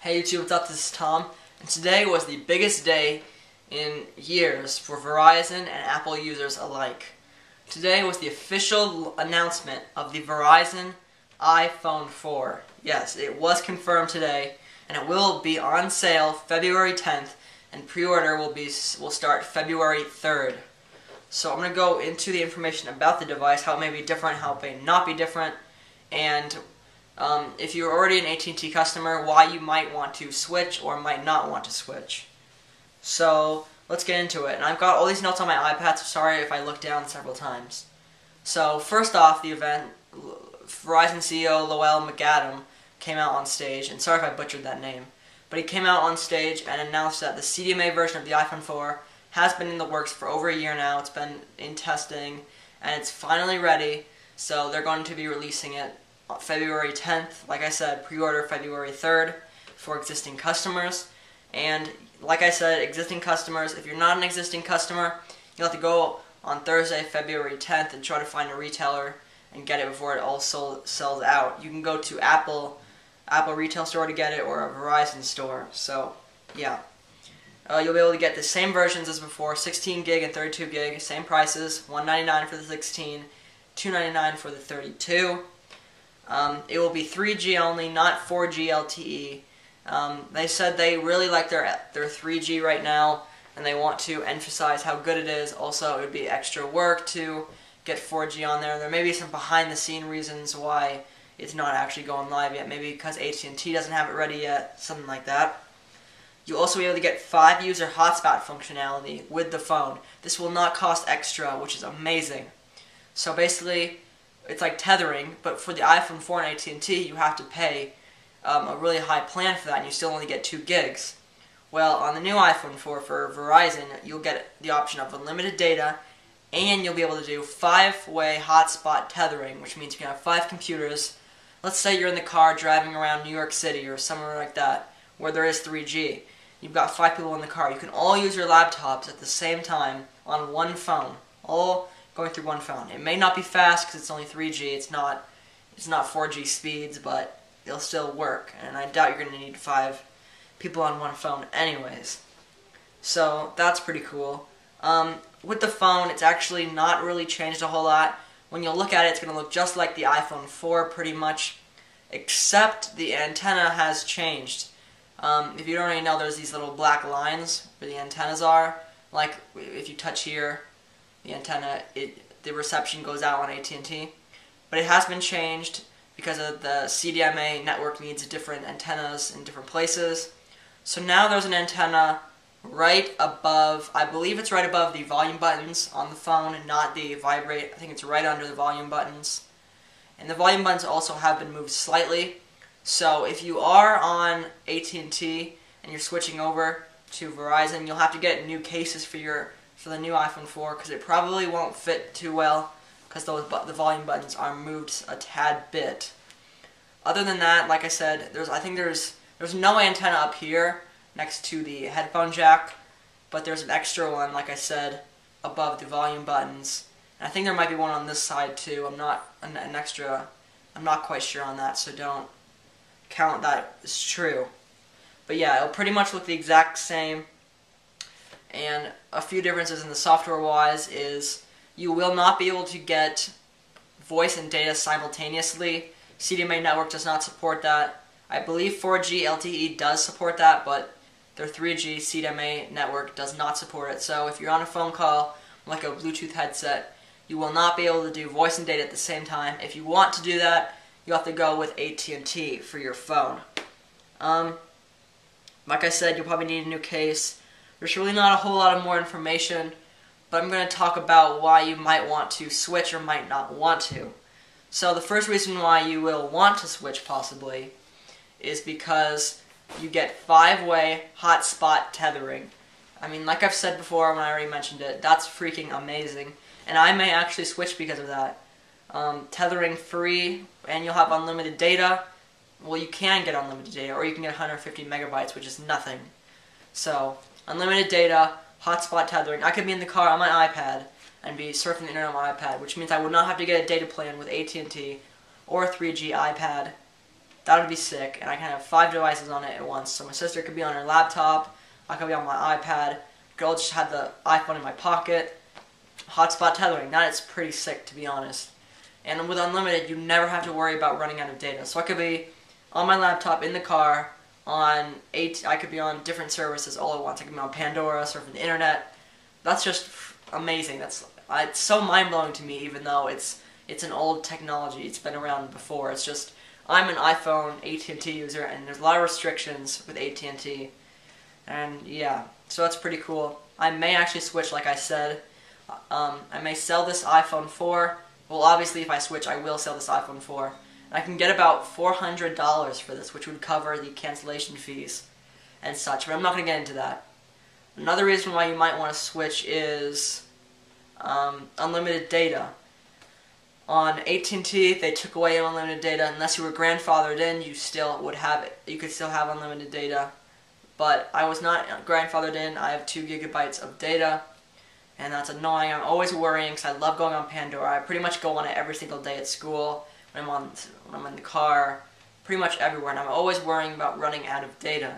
Hey YouTube, what's up? This is Tom, and today was the biggest day in years for Verizon and Apple users alike. Today was the official announcement of the Verizon iPhone 4. Yes, it was confirmed today, and it will be on sale February 10th, and pre-order will start February 3rd. So I'm going to go into the information about the device, how it may be different, how it may not be different, and if you're already an AT&T customer, why you might want to switch or might not want to switch. So let's get into it. And I've got all these notes on my iPad, so sorry if I look down several times. So first off, the event, Verizon CEO Lowell McAdam came out on stage, and sorry if I butchered that name, but he came out on stage and announced that the CDMA version of the iPhone 4 has been in the works for over a year now. It's been in testing, and it's finally ready, so they're going to be releasing it February 10th. Like I said, pre-order February 3rd for existing customers. And like I said, existing customers, if you're not an existing customer, you'll have to go on Thursday, February 10th and try to find a retailer and get it before it all sells out. You can go to Apple retail store to get it, or a Verizon store. So yeah, you'll be able to get the same versions as before, 16 gig and 32 gig, same prices, $199 for the 16, $299 for the 32. It will be 3G only, not 4G LTE. They said they really like their 3G right now, and they want to emphasize how good it is. Also, it would be extra work to get 4G on there. There may be some behind-the-scene reasons why it's not actually going live yet. Maybe because AT&T doesn't have it ready yet, something like that. You'll also be able to get 5-user hotspot functionality with the phone. This will not cost extra, which is amazing. So basically, it's like tethering, but for the iPhone 4 and AT&T, you have to pay a really high plan for that, and you still only get 2 gigs. Well, on the new iPhone 4 for Verizon, you'll get the option of unlimited data, and you'll be able to do 5-way hotspot tethering, which means you can have 5 computers. Let's say you're in the car driving around New York City or somewhere like that, where there is 3G. You've got 5 people in the car. You can all use your laptops at the same time on one phone, all going through one phone. It may not be fast because it's only 3G. It's not 4G speeds, but it'll still work. And I doubt you're going to need 5 people on one phone anyways. So that's pretty cool. With the phone, it's actually not really changed a whole lot. When you look at it, it's going to look just like the iPhone 4 pretty much, except the antenna has changed. If you don't already know, there's these little black lines where the antennas are. Like if you touch here, the antenna, the reception goes out on AT&T. But it has been changed because of the CDMA network needs different antennas in different places. So now there's an antenna right above, I believe it's right above the volume buttons on the phone and not the vibrate. I think it's right under the volume buttons. And the volume buttons also have been moved slightly. So if you are on AT&T and you're switching over to Verizon, you'll have to get new cases for the new iPhone 4, because it probably won't fit too well because the volume buttons are moved a tad bit. Other than that, like I said, I think there's no antenna up here next to the headphone jack, but there's an extra one, like I said, above the volume buttons. And I think there might be one on this side too. I'm not quite sure on that, so don't count that as true. But yeah, it'll pretty much look the exact same. And a few differences in the software-wise is you will not be able to get voice and data simultaneously. CDMA network does not support that. I believe 4G LTE does support that, but their 3G CDMA network does not support it. So if you're on a phone call, like a Bluetooth headset, you will not be able to do voice and data at the same time. If you want to do that, you have to go with AT&T for your phone. Like I said, you'll probably need a new case. There's really not a whole lot of more information, but I'm going to talk about why you might want to switch or might not want to. So the first reason why you will want to switch, possibly, is because you get 5-way hotspot tethering. I mean, like I've said before when I already mentioned it, that's freaking amazing. And I may actually switch because of that. Tethering free, and you'll have unlimited data. Well, you can get unlimited data, or you can get 150 megabytes, which is nothing. So, unlimited data, hotspot tethering. I could be in the car on my iPad and be surfing the internet on my iPad, which means I would not have to get a data plan with AT&T or a 3G iPad. That would be sick, and I can have 5 devices on it at once. So my sister could be on her laptop, I could be on my iPad, girl just had the iPhone in my pocket. Hotspot tethering, that is pretty sick, to be honest. And with unlimited, you never have to worry about running out of data. So I could be on my laptop, in the car, I could be on different services all at once. I could be on Pandora, surfing the internet. That's just amazing. It's so mind-blowing to me, even though it's an old technology. It's been around before. It's just, I'm an iPhone AT&T user, and there's a lot of restrictions with AT&T. And yeah, so that's pretty cool. I may actually switch, like I said. I may sell this iPhone 4. Well, obviously, if I switch, I will sell this iPhone 4. And I can get about $400 for this, which would cover the cancellation fees and such. But I'm not going to get into that. Another reason why you might want to switch is unlimited data. On AT&T, they took away unlimited data. Unless you were grandfathered in, you still would have it. You could still have unlimited data. But I was not grandfathered in. I have 2 gigabytes of data. And that's annoying. I'm always worrying because I love going on Pandora. I pretty much go on it every single day at school, when I'm in the car, pretty much everywhere. And I'm always worrying about running out of data.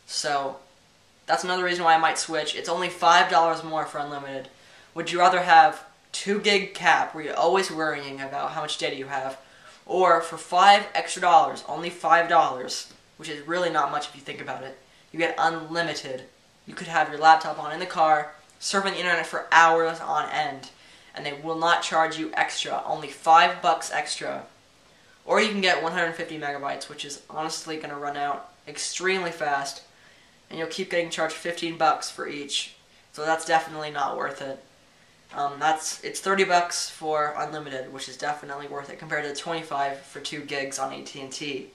So that's another reason why I might switch. It's only $5 more for unlimited. Would you rather have 2 gig cap, where you're always worrying about how much data you have, or for $5 extra, only $5, which is really not much if you think about it, you get unlimited. You could have your laptop on in the car, surfing the internet for hours on end, and they will not charge you extra, only $5 extra. Or you can get 150 megabytes, which is honestly going to run out extremely fast, and you'll keep getting charged $15 for each. So that's definitely not worth it. It's $30 for unlimited, which is definitely worth it compared to $25 for 2 gigs on AT&T.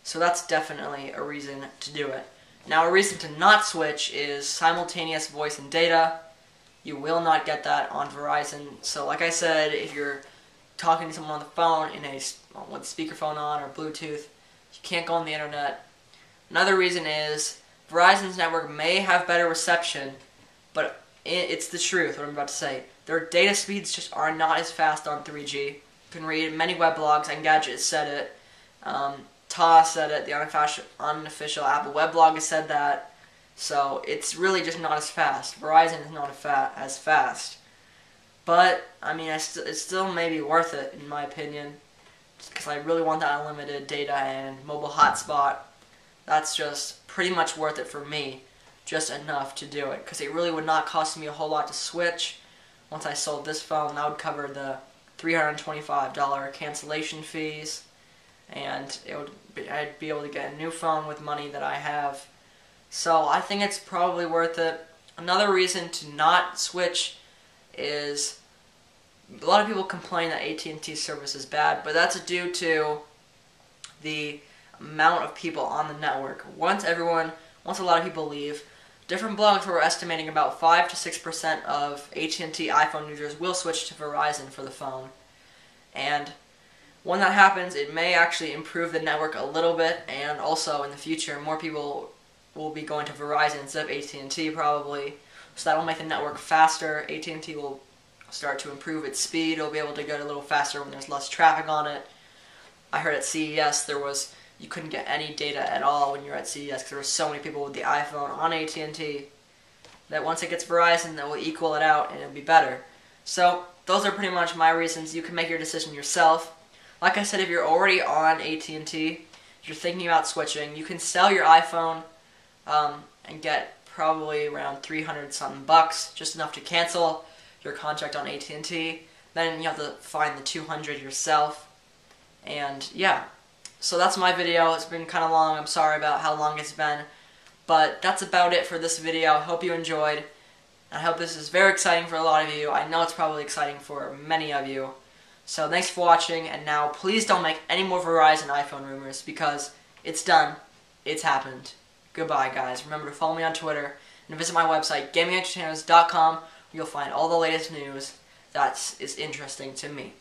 So that's definitely a reason to do it. Now, a reason to not switch is simultaneous voice and data. You will not get that on Verizon. So like I said, if you're talking to someone on the phone with speakerphone on or Bluetooth, you can't go on the internet. Another reason is Verizon's network may have better reception, but it's the truth, what I'm about to say. Their data speeds just are not as fast on 3G. You can read many weblogs, and Gadget said it. Ta said it, the unofficial Apple weblog has said that. So it's really just not as fast. Verizon is not as fast. But, I mean, it still may be worth it, in my opinion. Because I really want that unlimited data and mobile hotspot. That's just pretty much worth it for me. Just enough to do it. Because it really would not cost me a whole lot to switch. Once I sold this phone, that would cover the $325 cancellation fees. And I'd be able to get a new phone with money that I have. So I think it's probably worth it. Another reason to not switch is a lot of people complain that AT&T service is bad, but that's due to the amount of people on the network. Once a lot of people leave, different blogs were estimating about 5 to 6% of AT&T iPhone users will switch to Verizon for the phone. And when that happens, it may actually improve the network a little bit, and also in the future, more people will be going to Verizon instead of AT&T probably. So that will make the network faster. AT&T will start to improve its speed. It'll be able to go a little faster when there's less traffic on it. I heard at CES you couldn't get any data at all when you were at CES because there were so many people with the iPhone on AT&T that once it gets Verizon, that will equal it out and it'll be better. So those are pretty much my reasons. You can make your decision yourself. Like I said, if you're already on AT&T, if you're thinking about switching, you can sell your iPhone and get probably around $300-something bucks, just enough to cancel your contract on AT&T. Then you have to find the $200 yourself. And yeah, so that's my video. It's been kind of long. I'm sorry about how long it's been. But that's about it for this video. I hope you enjoyed. I hope this is very exciting for a lot of you. I know it's probably exciting for many of you. So thanks for watching, and now please don't make any more Verizon iPhone rumors because it's done. It's happened. Goodbye, guys. Remember to follow me on Twitter and visit my website, gamingentertainers.com, where you'll find all the latest news that is interesting to me.